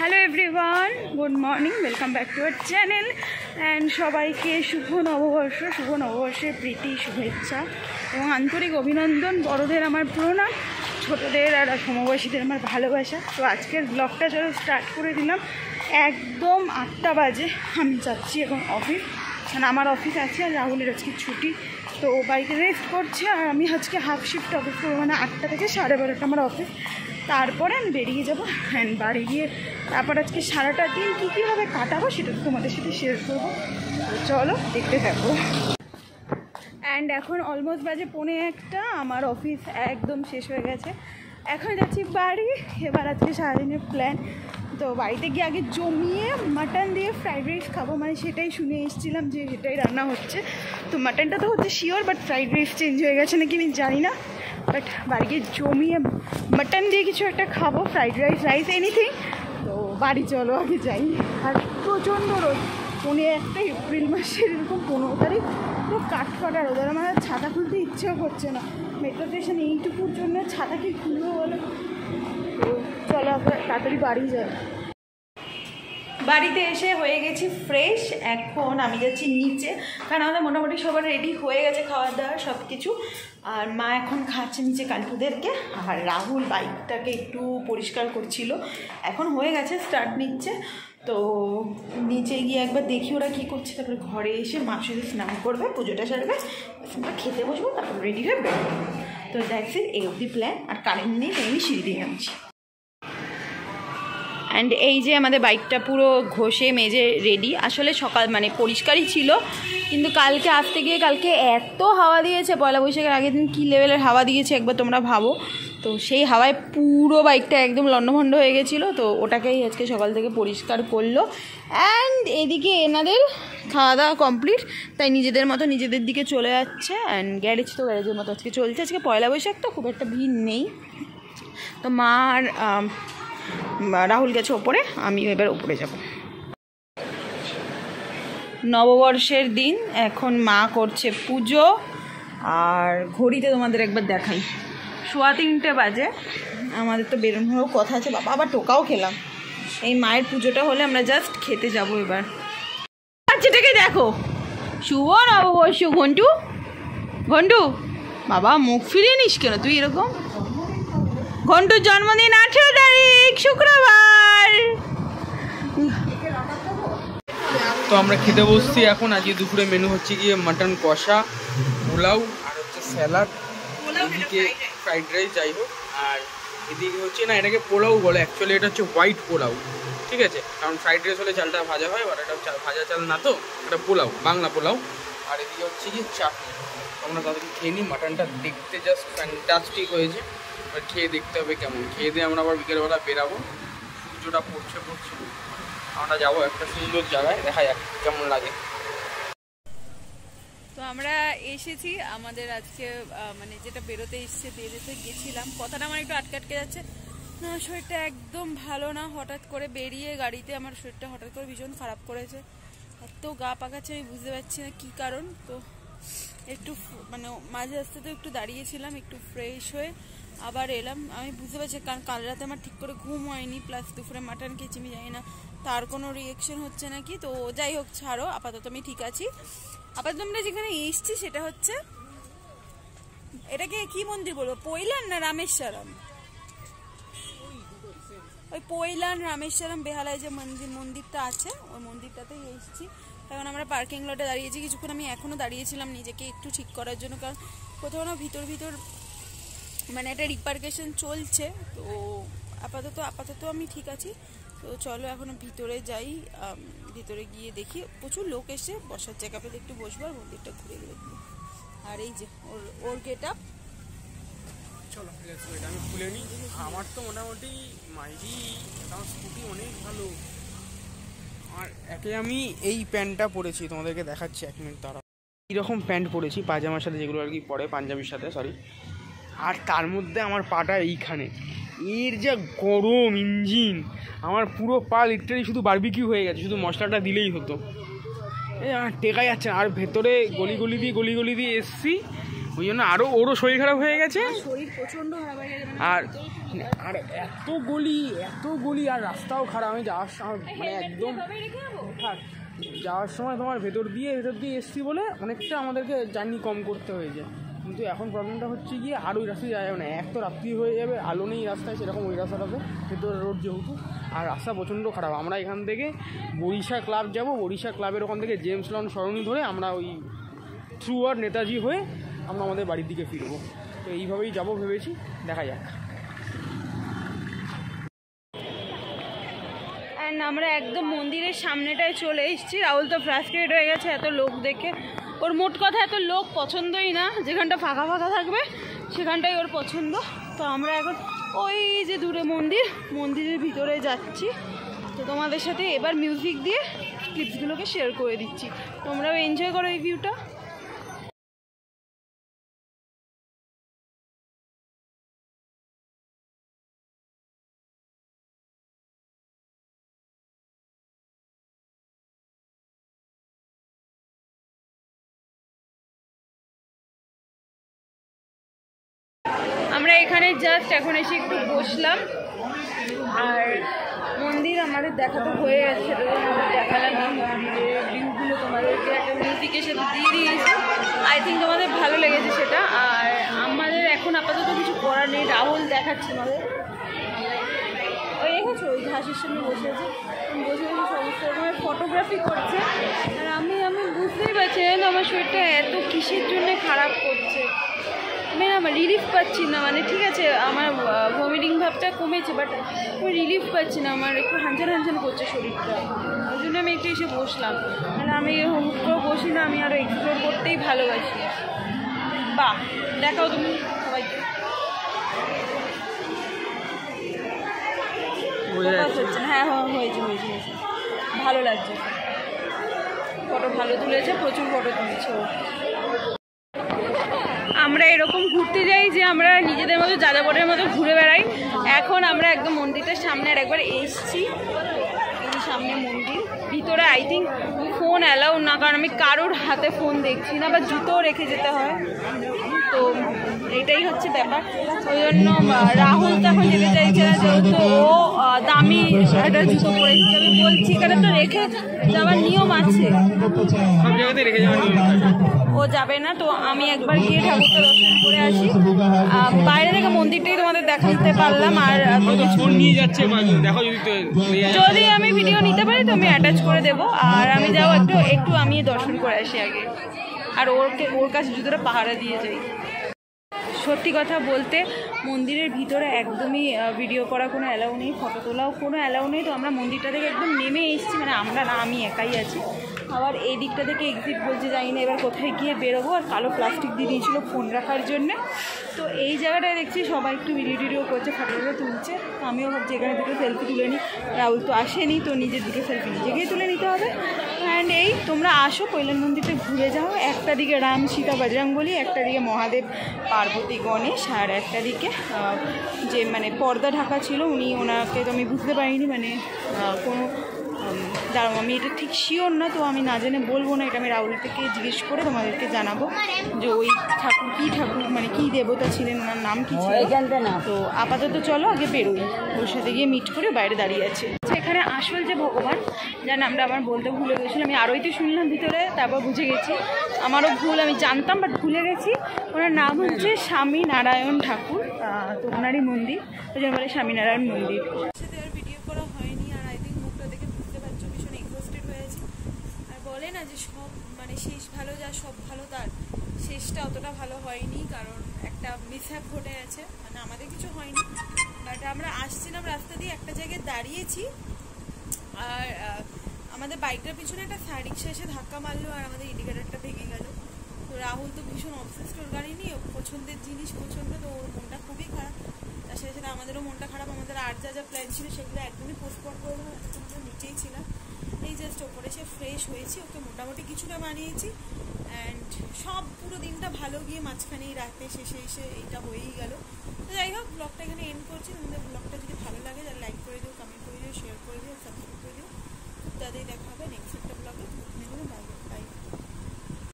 Hello everyone, good morning, welcome back to our channel and সবাইকে শুভ নববর্ষের প্রীতি, শুভেচ্ছা এবং আন্তরিক অভিনন্দন। বড়দের আমার প্রণাম, ছোটদের আর সমবয়সীদের আমার ভালোবাসা। তো আজকের ব্লগটা চলো স্টার্ট করে দিলাম। একদম 8টা বাজে, আমি যাচ্ছি এখন অফিস, কারণ আমার অফিস আছে আর রাহুলের আজকে ছুটি। তো বাইকে রেস্ট করছে আর আমি আজকে হাফ শিফট অফিস করবো, মানে 8টা থেকে 12:30 আমার অফিস। তারপরে আমি বেরিয়ে যাবো অ্যান্ড বাড়ি গিয়ে তারপর আজকে সারাটা দিন কীভাবে কাটাবো সেটা তোমাদের সাথে শেয়ার করবো। তো চলো দেখতে থাকবো। অ্যান্ড এখন অলমোস্ট বাজে 1:45, আমার অফিস একদম শেষ হয়ে গেছে। এখন যাচ্ছি বাড়ি। এবার আজকে সারাদিনের প্ল্যান, তো বাড়িতে গিয়ে আগে জমিয়ে মাটন দিয়ে ফ্রাইড রাইস খাবো, মানে সেটাই শুনে এসেছিলাম যে সেটাই রান্না হচ্ছে। তো মাটনটা তো হচ্ছে sure, but fried rice change হয়ে গেছে নাকি আমি জানি না। বাট বাড়ি গিয়ে জমিয়ে মাটন দিয়ে কিছু একটা খাবো, ফ্রাইড রাইস এনিথিং। তো বাড়ি চলো আগে যাই। আর প্রচণ্ড রোদ, 1 এপ্রিল মাসের এরকম 15 তারিখ পুরো কাঠফাটা রোদ। আর আমার ছাতা খুলতে ইচ্ছেও করছে না, মেট্রো স্টেশন এইটুকুর জন্য ছাতা কি খুলবো বলো। তো চলো তাড়াতাড়ি বাড়ি যাই। বাড়িতে এসে হয়ে গেছি ফ্রেশ। এখন আমি যাচ্ছি নিচে, কারণ আমাদের মোটামুটি সবার রেডি হয়ে গেছে, খাওয়া দাওয়া সব কিছু। আর মা এখন খাচ্ছে নিচে কালপুদেরকে, আর রাহুল বাইকটাকে একটু পরিষ্কার করছিল, এখন হয়ে গেছে, স্টার্ট নিচ্ছে। তো নিচে গিয়ে একবার দেখি ওরা কী করছে, তারপরে ঘরে এসে মার সাথে স্নান করবে, পুজোটা সারবে, আমরা খেতে বসবো, তারপর রেডি হয়ে বেরোবো। তো দ্যাটস ইট, এই অবধি প্ল্যান। আর কারেন্ট নেই, আমি সিঁড়ি দিয়ে নামছি। অ্যান্ড এই যে আমাদের বাইকটা পুরো ঘষে মেজে রেডি। আসলে সকাল মানে পরিষ্কারই ছিল, কিন্তু কালকে আসতে গিয়ে কালকে এত হাওয়া দিয়েছে, পয়লা বৈশাখের আগের দিন কী লেভেলের হাওয়া দিয়েছে একবার তোমরা ভাবো। তো সেই হাওয়ায় পুরো বাইকটা একদম লণ্ডভণ্ড হয়ে গেছিলো। তো ওটাকেই আজকে সকাল থেকে পরিষ্কার করলো। অ্যান্ড এদিকে এনাদের খাওয়া দাওয়া কমপ্লিট, তাই নিজেদের মতো নিজেদের দিকে চলে যাচ্ছে। অ্যান্ড গ্যারেজ তো গ্যারেজের মতো আজকে চলছে। আজকে পয়লা বৈশাখ তো খুব একটা ভিড় নেই। তো মা আর রাহুল গেছে ওপরে, আমি এবার ওপরে যাব। নববর্ষের দিন, এখন মা করছে পুজো। আর ঘড়িতে তোমাদের একবার দেখাই, 3:15 বাজে। আমাদের তো বেরোনোরও কথা আছে, বাবা আবার টোকাও খেলাম। এই মায়ের পুজোটা হলে আমরা জাস্ট খেতে যাব এবার। বাচ্চাটাকে দেখো, শুভ নববর্ষ। ঘন্টু বাবা মুখ ফিরিয়ে নিস কেন তুই এরকম? ঘন্টুর জন্মদিন 18 তারিখ, শুক্রবার। তো আমরা খেতে বসছি এখন। আজকে দুপুরে মেনু হচ্ছে গিয়ে মাটন কষা, পোলাও আর হচ্ছে স্যালাড, এদিকে ফ্রাইড রাইস, যাই হোক। আর এদিকে হচ্ছে না, এটাকে পোলাও বলে, অ্যাকচুয়ালি এটা হচ্ছে হোয়াইট পোলাও, ঠিক আছে? কারণ ফ্রাইড রাইস হলে চালটা ভাজা হয়, আর এটা ভাজা চাল না, তো এটা পোলাও, বাংলা পোলাও। আর এদিকে হচ্ছে গিয়ে চাটনি। আমরা তাদেরকে খেয়ে নিই। মাটনটা দেখতে জাস্ট ফ্যান্টাস্টিক হয়েছে, এবার খেয়ে দেখতে হবে কেমন। খেয়ে দিয়ে আমরা আবার বিকেলবেলা বেরাবো, সূর্যটা পড়ছে। আমরা যাবো একটা সুন্দর জায়গায়, দেখা যাক কেমন লাগে। তো আমরা এসেছি, আমাদের আজকে মানে যেটা বেরোতে এসছে, বেরোতে গেছিলাম, কথাটা আমার একটু আটকে যাচ্ছে না, শরীরটা একদম ভালো না। হঠাৎ করে বেরিয়ে গাড়িতে আমার শরীরটা হঠাৎ করে ভীষণ খারাপ করেছে, এত গা পাকাচ্ছে, আমি বুঝতে পারছি না কী কারণ। তো একটু মানে মাঝে আসতে তো একটু দাঁড়িয়েছিলাম, একটু ফ্রেশ হয়ে আবার এলাম। আমি বুঝতে পারছি, কারণ কাল রাতে আমার ঠিক করে ঘুম হয়নি, প্লাস দুপুরে মাটন খেয়েছি, আমি জানি না তার কোনো রিয়েকশন হচ্ছে নাকি। তো যাই হোক, ছাড়ো, আপাতত আমি ঠিক আছি। আপাতত আমরা যেখানে এসছি সেটা হচ্ছে, এটাকে কি মন্দির বলবো, পৈলান না রামেশ্বরম? ওই পৈলান রামেশ্বরম বেহালায় যে মন্দিরটা আছে, ওই মন্দিরটাতেই এসেছি। এখন আমরা পার্কিং লটে দাঁড়িয়েছি কিছুক্ষণ। আমি এখনও দাঁড়িয়েছিলাম নিজেকে একটু ঠিক করার জন্য, কারণ কোথাও না ভিতর মানে একটা রিপার্কেশন চলছে। তো আপাতত আমি ঠিক আছি। তো চলো এখন ভিতরে যাই, ভিতরে গিয়ে দেখি প্রচুর লোক এসে, বসার জায়গাতে একটু বসবো আর মন্দিরটা ঘুরে দেখবো। আর এই যে ওর গেট আপ, চলো আমি খুলে নিই। আমার তো মোটামুটি মাইরি, কারণ স্কুটি অনেক ভালো। আর একে আমি এই প্যান্টটা পরেছি, তোমাদেরকে দেখাচ্ছি, 1 মিনিট দাঁড়াও। এইরকম প্যান্ট পরেছি পাজামার সাথে, যেগুলো আর কি পরে পাঞ্জাবির সাথে, সরি। আর তার মধ্যে আমার পাটা এইখানে, এর যা গরম ইঞ্জিন, আমার পুরো পা লিটারালি শুধু বারবিকিউ হয়ে গেছে, শুধু মশলাটা দিলেই হতো। এই আমার টেকা যাচ্ছে না। আর ভেতরে গলি গলি দিয়ে এসছি, ওই জন্য আরও ওরও শরীর খারাপ হয়ে গেছে। শরীর প্রচণ্ড খারাপ হয়ে গেছে, আর আর এত গলি আর রাস্তাও খারাপ। আমি যাওয়ার সময় মানে একদম যাওয়ার সময় তোমার ভেতর দিয়ে এসছি বলে অনেকটা আমাদেরকে জার্নি কম করতে হয়েছে। কিন্তু এখন প্রবলেমটা হচ্ছে গিয়ে আর ওই রাস্তায় যাওয়া যাবে না, এক তো রাত্রি হয়ে যাবে, আলো নেই রাস্তায় সেরকম ওই রাস্তাটাতে, ভেতর রোড যেহেতু, আর রাস্তা প্রচণ্ড খারাপ। আমরা এখান থেকে বরিশা ক্লাব যাব, বরিশা ক্লাবের ওখান থেকে জেমস লন সরণি ধরে আমরা ওই থ্রু আর নেতাজি হয়ে আমরা আমাদের বাড়ির দিকে ফিরবো। তো এইভাবেই যাবো ভেবেছি, দেখা যাক। অ্যান্ড আমরা একদম মন্দিরের সামনেটায় চলে এসেছি। রাহুল তো ফ্রাস্ট্রেটেড হয়ে গেছে এত লোক দেখে। ওর মোট কথা এত লোক পছন্দই না, যেখানটা ফাঁকা থাকবে সেখানটাই ওর পছন্দ। তো আমরা এখন ওই যে দূরে মন্দিরের ভিতরে যাচ্ছি। তো তোমাদের সাথে এবার মিউজিক দিয়ে ক্লিপসগুলোকে শেয়ার করে দিচ্ছি, তোমরাও এনজয় করো এই ভিউটা। আমরা এখানে জাস্ট এখন এসে একটু বসলাম, আর মন্দির আমাদের দেখা তো হয়ে গেছে, দেখালাম এই মন্দিরের ভিউগুলো তোমাদেরকে, একটা মিউজিকের সাথে দিয়ে দিয়েছি। আই থিঙ্ক তোমাদের ভালো লেগেছে সেটা। আর আমাদের এখন আপাতত কিছু করার নেই, রাহুল দেখাচ্ছে আমাদের। ওই দেখেছো ওই ঘাসের সামনে বসে আছে, সমস্ত রকমের ফটোগ্রাফি করছে। আর আমি বুঝতেই পারছি না আমার শরীরটা এত কিসের জন্য খারাপ করছে, আমার রিলিফ পাচ্ছি না। মানে ঠিক আছে আমার ভমিটিং ভাবটা কমেছে, বাট আমি রিলিফ পাচ্ছি না, আমার একটু হানচান করছে শরীরটা। ওই জন্য আমি একটু এসে বসলাম, মানে আমি হুট করে বসি না, আমি আরও এক্সপ্লোর করতেই ভালোবাসি। বাহ, দেখাও তুমি সবাইকে। হ্যাঁ হয়েছে, ভালো লাগছে, ফটো ভালো তুলেছে, প্রচুর ফটো তুলেছে। আমরা এরকম ঘুরতে যাই যে আমরা নিজেদের মতো যাযাবরের মতো ঘুরে বেড়াই। এখন আমরা একদম মন্দিরটার সামনে আর একবার এসছি, এই সামনে মন্দির। ভিতরে আই থিঙ্ক ফোন অ্যালাউ না, কারণ আমি কারোর হাতে ফোন দেখছি না, বা জুতোও রেখে যেতে হয়। তো এটাই হচ্ছে ব্যাপার। ওই জন্য রাহুল তো এখন যেতে চাইছে না, যেহেতু ও দামি একটা জুতো পরেছে। আমি বলছি এখানে তো রেখে যাওয়ার নিয়ম আছে, সব জায়গাতে রেখে যাওয়ার নিয়ম আছে, ও যাবে না। তো আমি একবার গিয়ে ঠাকুরটা দর্শন করে আসি। বাইরে থেকে মন্দিরটাই তোমাদের দেখাতে পারলাম। আর ফোন নিয়ে যাচ্ছে, দেখো যদি আমি ভিডিও নিতে পারি তো আমি অ্যাটাচ করে দেবো। আর আমি যাও একটু আমি দর্শন করে আসি আগে, আর ওর কাছে জুতোটা পাহারা দিয়ে যাই। সত্যি কথা বলতে মন্দিরের ভিতরে একদমই ভিডিও করা কোনো অ্যালাউ নেই, ফটো তোলাও কোনো অ্যালাউ নেই। তো আমরা মন্দিরটা থেকে একদম নেমে এসেছি, মানে আমরা না, আমি একাই আছি। আবার এই দিকটা থেকে এক্সিট বলছে যাই না, এবার কোথায় গিয়ে বেরোবো। আর কালো প্লাস্টিক দিয়ে দিয়েছিল ফোন রাখার জন্যে। তো এই জায়গাটায় দেখছি সবাই একটু ভিডিও করছে, ফটো তুলছে। তো আমিও ভাবছি এখানে দুটো সেলফি তুলে নিই। রাহুল তো আসেনি, তো নিজের দুটো সেলফি নিজেকেই তুলে নিতে হবে। অ্যান্ড এই তোমরা আসো কৈলাস মন্দিরটা ঘুরে যাও। একটা দিকে রাম সীতা বজরংবলী, একটা দিকে মহাদেব পার্বতী গণেশ, আর একটা দিকে যে মানে পর্দা ঢাকা ছিল ওনাকে তো আমি বুঝতে পারিনি, মানে কোনো দাঁড়াও আমি এটা ঠিক শিওর না, তো আমি না জেনে বলবো না। এটা আমি রাহুল থেকে জিজ্ঞেস করে তোমাদেরকে জানাবো যে ওই ঠাকুর কী ঠাকুর, মানে কী দেবতা ছিলেন, ওনার নাম কী ছিল। তো আপাতত চলো আগে বেরোই, ওর সাথে গিয়ে মিট করে বাইরে দাঁড়িয়ে আছে। এখানে আসল যে ভগবান, যার নামটা আমার বলতে ভুলে গেছিলাম, আমি আরোই তো শুনলাম ভিতরে, তারপর বুঝে গেছি আমারও ভুল, আমি জানতাম বাট ভুলে গেছি। ওনার নাম হচ্ছে স্বামীনারায়ণ ঠাকুর। তো ওনারই মন্দির, ওই জন্য বলে স্বামীনারায়ণ মন্দির। ভিডিও করা হয়নি, আর আই থিঙ্ক মুখটা দেখে বুঝতে পারছো ভীষণ এক্সস্টেড হয়েছে। আর বলে না যে সব মানে শেষ ভালো, যা সব ভালো তার শেষটা অতটা ভালো হয়নি, কারণ একটা মিসহ্যাপ ঘটে গেছে। মানে আমাদের কিছু হয়নি, বাট আমরা আসছিলাম রাস্তা দিয়ে, একটা জায়গায় দাঁড়িয়েছি, আর আমাদের বাইকটার পিছনে একটা রিক্সা এসে ধাক্কা মারলো, আর আমাদের ইন্ডিকেটারটা ভেঙে গেল। তো রাহুল তো ভীষণ অবসেসড, ওর গাড়ি নিয়ে পছন্দের জিনিস প্রচণ্ড, তো ওর মনটা খুবই খারাপ। তার সাথে সাথে আমাদেরও মনটা খারাপ। আমাদের আর যা প্ল্যান ছিল সেগুলো একদমই পোস্টপোন করে দেবো, আমরা নিচেই ছিলাম। এই জাস্ট ওপরে সে ফ্রেশ হয়েছি, ওকে মোটামুটি কিছুটা বানিয়েছি। অ্যান্ড সব পুরো দিনটা ভালো গিয়ে মাঝখানেই রাতে শেষে এসে এইটা হয়েই গেল। তো যাই হোক, ব্লগটা এখানে এন্ড করছি। তোমাদের ব্লগটা যদি ভালো লাগে তাহলে লাইক করে দিও, কমেন্ট করে দিও, শেয়ার করে দিও, সাবস্ক্রাইব করে দিও। খুব তাড়াতাড়ি দেখা হবে নেক্সট একটা ব্লগে।